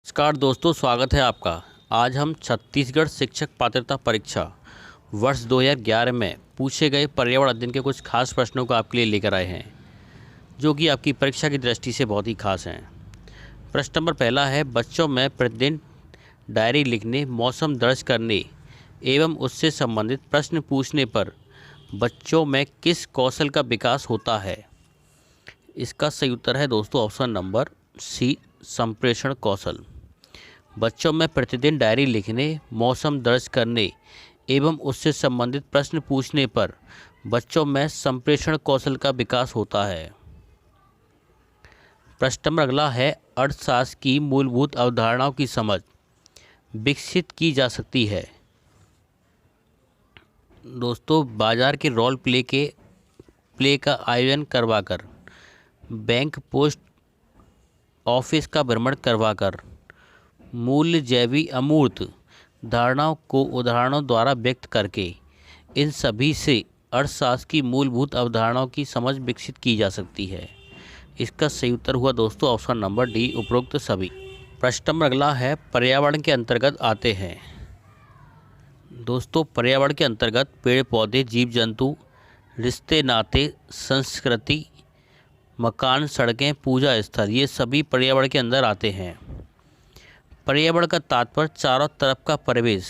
नमस्कार दोस्तों, स्वागत है आपका। आज हम छत्तीसगढ़ शिक्षक पात्रता परीक्षा वर्ष 2011 में पूछे गए पर्यावरण अध्ययन के कुछ खास प्रश्नों को आपके लिए लेकर आए हैं, जो कि आपकी परीक्षा की दृष्टि से बहुत ही खास हैं। प्रश्न नंबर पहला है, बच्चों में प्रतिदिन डायरी लिखने, मौसम दर्ज करने एवं उससे संबंधित प्रश्न पूछने पर बच्चों में किस कौशल का विकास होता है? इसका सही उत्तर है दोस्तों ऑप्शन नंबर सी, संप्रेषण कौशल। बच्चों में प्रतिदिन डायरी लिखने, मौसम दर्ज करने एवं उससे संबंधित प्रश्न पूछने पर बच्चों में संप्रेषण कौशल का विकास होता है। प्रश्न नंबर अगला है, अर्थशास्त्र की मूलभूत अवधारणाओं की समझ विकसित की जा सकती है। दोस्तों, बाजार के रोल प्ले का आयोजन करवाकर, बैंक पोस्ट ऑफिस का भ्रमण करवाकर, मूल्य जैवी अमूर्त धारणाओं को उदाहरणों द्वारा व्यक्त करके, इन सभी से अर्थशास्त्र की मूलभूत अवधारणाओं की समझ विकसित की जा सकती है। इसका सही उत्तर हुआ दोस्तों ऑप्शन नंबर डी, उपरोक्त सभी। प्रश्न नंबर अगला है, पर्यावरण के अंतर्गत आते हैं। दोस्तों, पर्यावरण के अंतर्गत पेड़ पौधे, जीव जंतु, रिश्ते नाते, संस्कृति, मकान, सड़कें, पूजा स्थल, ये सभी पर्यावरण के अंदर आते हैं। पर्यावरण का तात्पर्य चारों तरफ का परिवेश,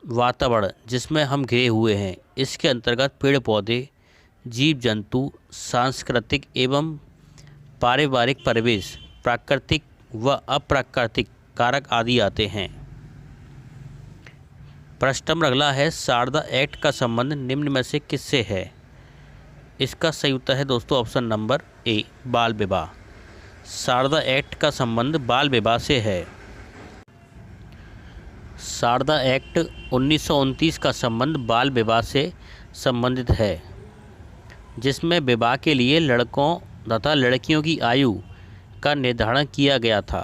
वातावरण जिसमें हम घिरे हुए हैं। इसके अंतर्गत पेड़ पौधे, जीव जंतु, सांस्कृतिक एवं पारिवारिक परिवेश, प्राकृतिक व अप्राकृतिक कारक आदि आते हैं। प्रश्न नंबर अगला है, शारदा एक्ट का संबंध निम्न में से किससे है? इसका सही उत्तर है दोस्तों ऑप्शन नंबर ए, बाल विवाह। शारदा एक्ट का संबंध बाल विवाह से है। शारदा एक्ट 1929 का संबंध बाल विवाह से संबंधित है, जिसमें विवाह के लिए लड़कों तथा लड़कियों की आयु का निर्धारण किया गया था।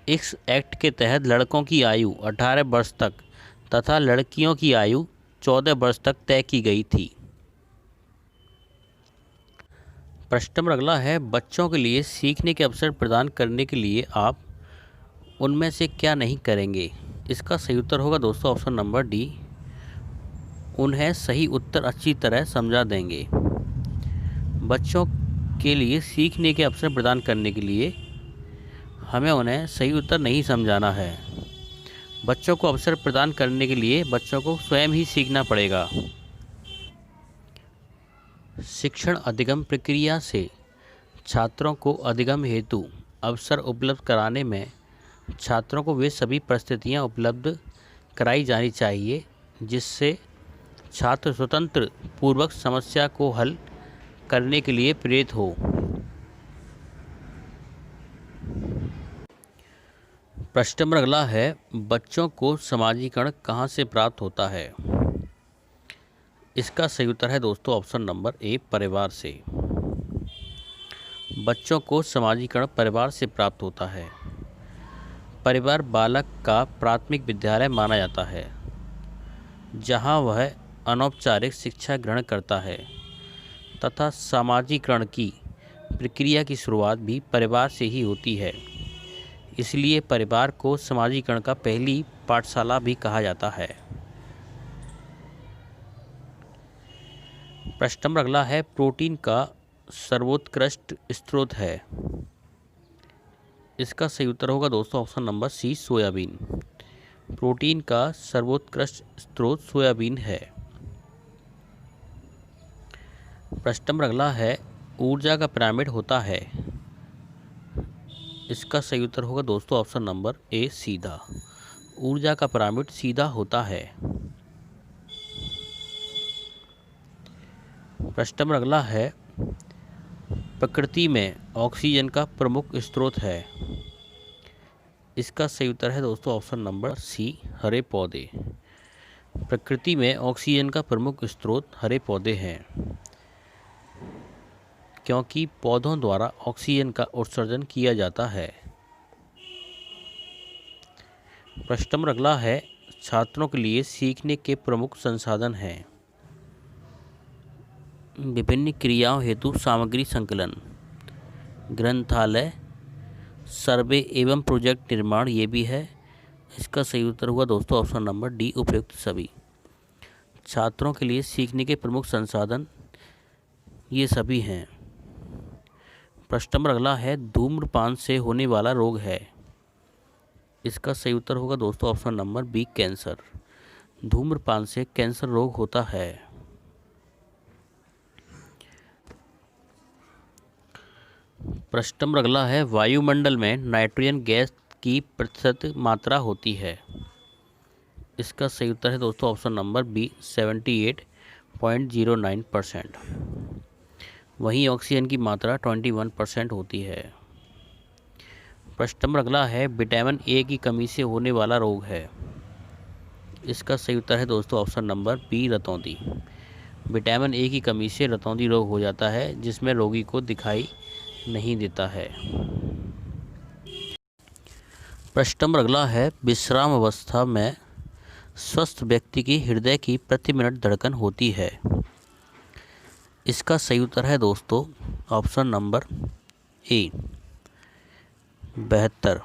इस एक्ट के तहत लड़कों की आयु 18 वर्ष तक तथा लड़कियों की आयु 14 वर्ष तक तय की गई थी। प्रश्न नंबर अगला है, बच्चों के लिए सीखने के अवसर प्रदान करने के लिए आप उनमें से क्या नहीं करेंगे? इसका सही उत्तर होगा दोस्तों ऑप्शन नंबर डी, उन्हें सही उत्तर अच्छी तरह समझा देंगे। बच्चों के लिए सीखने के अवसर प्रदान करने के लिए हमें उन्हें सही उत्तर नहीं समझाना है। बच्चों को अवसर प्रदान करने के लिए बच्चों को स्वयं ही सीखना पड़ेगा। शिक्षण अधिगम प्रक्रिया से छात्रों को अधिगम हेतु अवसर उपलब्ध कराने में छात्रों को वे सभी परिस्थितियां उपलब्ध कराई जानी चाहिए जिससे छात्र स्वतंत्र पूर्वक समस्या को हल करने के लिए प्रेरित हो। प्रश्न नंबर अगला है, बच्चों को समाजीकरण कहाँ से प्राप्त होता है? इसका सही उत्तर है दोस्तों ऑप्शन नंबर ए, परिवार से। बच्चों को समाजीकरण परिवार से प्राप्त होता है। परिवार बालक का प्राथमिक विद्यालय माना जाता है, जहां वह अनौपचारिक शिक्षा ग्रहण करता है तथा समाजीकरण की प्रक्रिया की शुरुआत भी परिवार से ही होती है। इसलिए परिवार को समाजीकरण का पहली पाठशाला भी कहा जाता है। प्रश्न नंबर अगला है, प्रोटीन का सर्वोत्कृष्ट स्रोत है। इसका सही उत्तर होगा दोस्तों option number C, soybean. Protein का सर्वोत्कृष्ट स्रोत सोयाबीन है। प्रश्न नंबर अगला है, ऊर्जा का पिरामिड होता है। इसका सही उत्तर होगा दोस्तों ऑप्शन नंबर ए, सीधा। ऊर्जा का पिरामिड सीधा होता है। प्रश्न नंबर अगला है, प्रकृति में ऑक्सीजन का प्रमुख स्रोत है। इसका सही उत्तर है दोस्तों ऑप्शन नंबर सी, हरे पौधे। प्रकृति में ऑक्सीजन का प्रमुख स्रोत हरे पौधे हैं, क्योंकि पौधों द्वारा ऑक्सीजन का उत्सर्जन किया जाता है। प्रश्न नंबर अगला है, छात्रों के लिए सीखने के प्रमुख संसाधन हैं। विभिन्न क्रियाओं हेतु सामग्री संकलन, ग्रंथालय, सर्वे एवं प्रोजेक्ट निर्माण, ये भी है। इसका सही उत्तर हुआ दोस्तों ऑप्शन नंबर डी, उपयुक्त सभी। छात्रों के लिए सीखने के प्रमुख संसाधन, ये सभी हैं। प्रश्न नंबर अगला है, धूम्रपान से होने वाला रोग है। इसका सही उत्तर होगा दोस्तों ऑप्शन नंबर बी, कैंसर। धूम्रपान से कैंसर रोग होता है। प्रश्न नंबर अगला है, वायुमंडल में नाइट्रोजन गैस की प्रतिशत मात्रा होती है। इसका सही उत्तर है दोस्तों ऑप्शन नंबर बी, 78.09%। वहीं ऑक्सीजन की मात्रा 21% होती है। प्रश्न नंबर अगला है, विटामिन ए की कमी से होने वाला रोग है। इसका सही उत्तर है दोस्तों ऑप्शन नंबर बी, रतौंधी। विटामिन ए की कमी से रतौंधी रोग हो जाता है, जिसमें रोगी को दिखाई नहीं देता है। प्रश्न नंबर अगला है, विश्राम अवस्था में स्वस्थ व्यक्ति की हृदय की प्रति मिनट धड़कन होती है। इसका सही उत्तर है दोस्तों ऑप्शन नंबर ए, 72।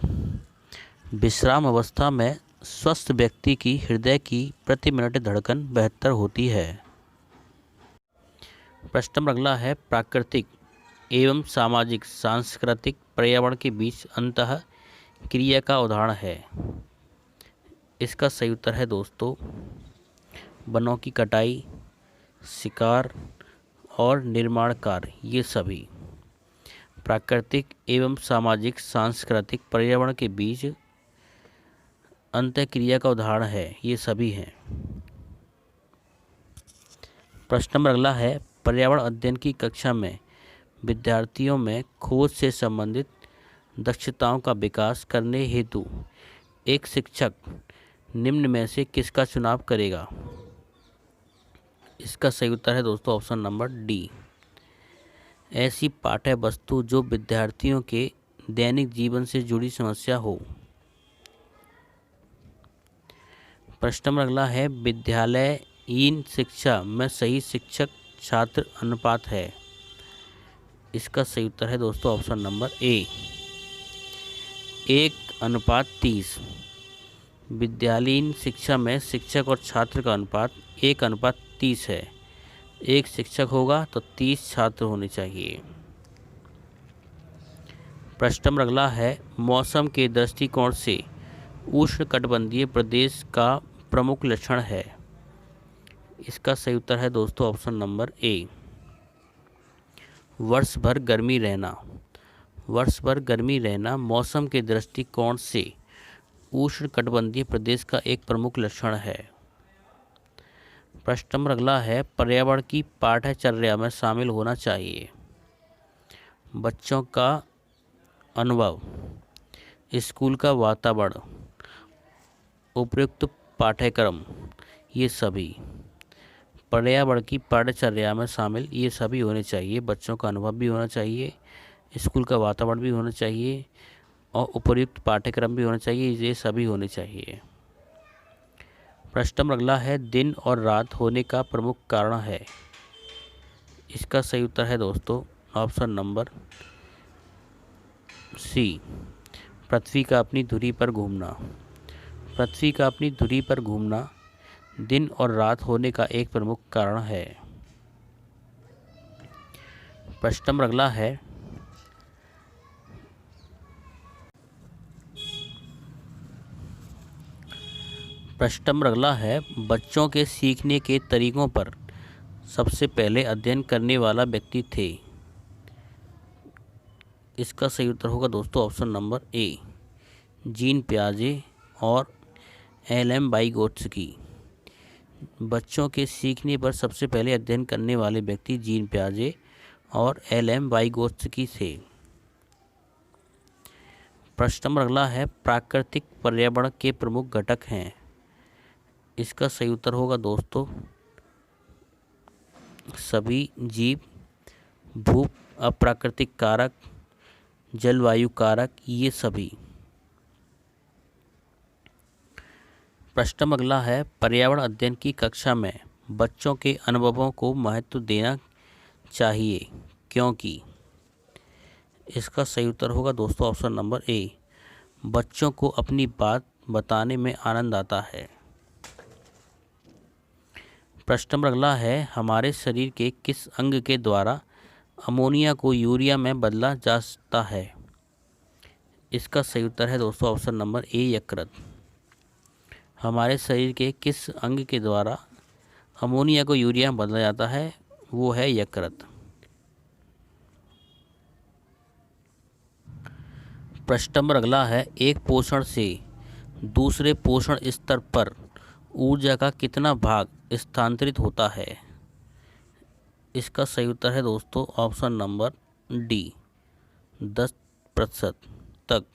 विश्राम अवस्था में स्वस्थ व्यक्ति की हृदय की प्रति मिनट धड़कन 72 होती है। प्रश्न नंबर अगला है, प्राकृतिक एवं सामाजिक सांस्कृतिक पर्यावरण के बीच अंतः क्रिया का उदाहरण है। इसका सही उत्तर है दोस्तों वनों की कटाई, शिकार और निर्माण कार्य, ये सभी। प्राकृतिक एवं सामाजिक सांस्कृतिक पर्यावरण के बीच अंतःक्रिया का उदाहरण है, ये सभी हैं। प्रश्न नंबर अगला है, पर्यावरण अध्ययन की कक्षा में विद्यार्थियों में खोज से संबंधित दक्षताओं का विकास करने हेतु एक शिक्षक निम्न में से किसका चुनाव करेगा। इसका सही उत्तर है दोस्तों ऑप्शन नंबर डी, ऐसी पाठ्य वस्तु जो विद्यार्थियों के दैनिक जीवन से जुड़ी समस्या हो। प्रश्न नंबर अगला है, विद्यालयीन शिक्षा में सही शिक्षक छात्र अनुपात है। इसका सही उत्तर है दोस्तों ऑप्शन नंबर ए, 1:30। विद्यालयीन शिक्षा में शिक्षक और छात्र का अनुपात 1:30 है। एक शिक्षक होगा तो 30 छात्र होने चाहिए। प्रश्न नंबर अगला है, मौसम के दृष्टिकोण से उष्णकटिबंधीय प्रदेश का प्रमुख लक्षण है। इसका सही उत्तर है दोस्तों ऑप्शन नंबर ए, वर्ष भर गर्मी रहना। वर्ष भर गर्मी रहना मौसम के दृष्टिकोण से उष्णकटिबंधीय प्रदेश का एक प्रमुख लक्षण है। प्रश्न नंबर अगला है, पर्यावरण की पाठ्यचर्या में शामिल होना चाहिए। बच्चों का अनुभव, स्कूल का वातावरण, उपयुक्त पाठ्यक्रम, ये सभी। पर्यावरण की पाठ्यचर्या में शामिल ये सभी होने चाहिए। बच्चों का अनुभव भी होना चाहिए, स्कूल का वातावरण भी होना चाहिए और उपयुक्त पाठ्यक्रम भी होना चाहिए, ये सभी होने चाहिए। प्रश्न नंबर अगला है, दिन और रात होने का प्रमुख कारण है। इसका सही उत्तर है दोस्तों ऑप्शन नंबर सी, पृथ्वी का अपनी धुरी पर घूमना। पृथ्वी का अपनी धुरी पर घूमना दिन और रात होने का एक प्रमुख कारण है। प्रश्न नंबर अगला है, प्रश्न नंबर अगला है, बच्चों के सीखने के तरीकों पर सबसे पहले अध्ययन करने वाला व्यक्ति थे। इसका सही उत्तर होगा दोस्तों ऑप्शन नंबर ए, जीन पियाजे और एल.एम. वाइगोत्स्की। बच्चों के सीखने पर सबसे पहले अध्ययन करने वाले व्यक्ति जीन पियाजे और एल.एम. वाइगोत्स्की थे। प्रश्न नंबर अगला है, प्राकृतिक पर्यावरण के प्रमुख घटक हैं। इसका सही उत्तर होगा दोस्तों सभी जीव, भू अप्राकृतिक कारक, जलवायु कारक, ये सभी। प्रश्न नंबर अगला है, पर्यावरण अध्ययन की कक्षा में बच्चों के अनुभवों को महत्व देना चाहिए क्योंकि। इसका सही उत्तर होगा दोस्तों ऑप्शन नंबर ए, बच्चों को अपनी बात बताने में आनंद आता है। प्रश्न नंबर अगला है, हमारे शरीर के किस अंग के द्वारा अमोनिया को यूरिया में बदला जा सकता है? इसका सही उत्तर है दोस्तों ऑप्शन नंबर ए, यकृत। हमारे शरीर के किस अंग के द्वारा अमोनिया को यूरिया में बदला जाता है? वो है यकृत। प्रश्न नंबर अगला है, एक पोषण से दूसरे पोषण स्तर पर ऊर्जा का कितना भाग स्थानांतरित होता है? इसका सही उत्तर है दोस्तों ऑप्शन नंबर डी, 10% तक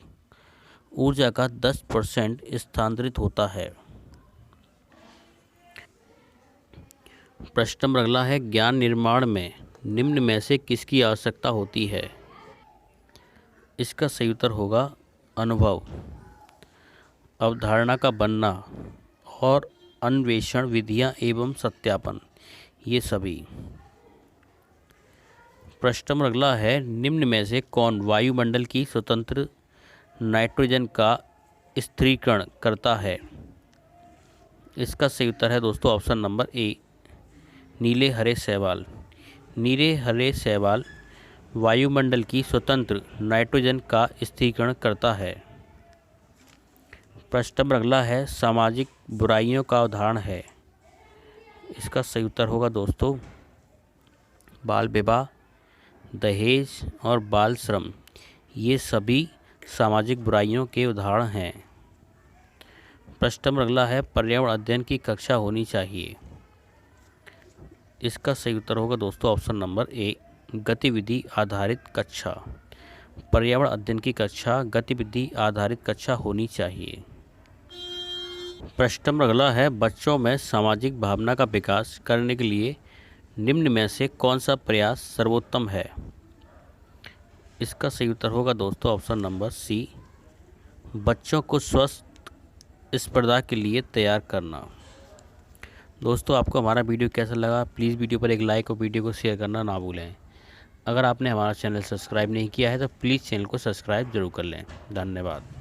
ऊर्जा का 10% स्थानांतरित होता है। प्रश्न नंबर अगला है, ज्ञान निर्माण में निम्न में से किसकी आवश्यकता होती है? इसका सही उत्तर होगा अनुभव, अवधारणा का बनना और अन्वेषण विधियां एवं सत्यापन, ये सभी। प्रश्न नंबर अगला है, निम्न में से कौन वायुमंडल की स्वतंत्र नाइट्रोजन का स्थिरीकरण करता है? इसका सही उत्तर है दोस्तों ऑप्शन नंबर ए, नीले हरे शैवाल। नीले हरे शैवाल वायुमंडल की स्वतंत्र नाइट्रोजन का स्थिरीकरण करता है। प्रश्न नंबर अगला है, सामाजिक बुराइयों का उदाहरण है? इसका सही उत्तर होगा दोस्तों बाल विवाह, दहेज और बाल श्रम, ये सभी सामाजिक बुराइयों के उदाहरण हैं। प्रश्न नंबर अगला है, पर्यावरण अध्ययन की कक्षा होनी चाहिए? इसका सही उत्तर होगा दोस्तों ऑप्शन नंबर ए, गतिविधि आधारित कक्षा। पर्यावरण अध्ययन की कक्षा गतिविधि आधारित कक्षा होनी चाहिए। प्रश्न नंबर अगला है, बच्चों में सामाजिक भावना का विकास करने के लिए निम्न में से कौन सा प्रयास सर्वोत्तम है? इसका सही उत्तर होगा दोस्तों ऑप्शन नंबर सी, बच्चों को स्वस्थ स्पर्धा के लिए तैयार करना। दोस्तों आपको हमारा वीडियो कैसा लगा? प्लीज़ वीडियो पर एक लाइक और वीडियो को शेयर करना ना भूलें। अगर आपने हमारा चैनल सब्सक्राइब नहीं किया है तो प्लीज़ चैनल को सब्सक्राइब जरूर कर लें। धन्यवाद।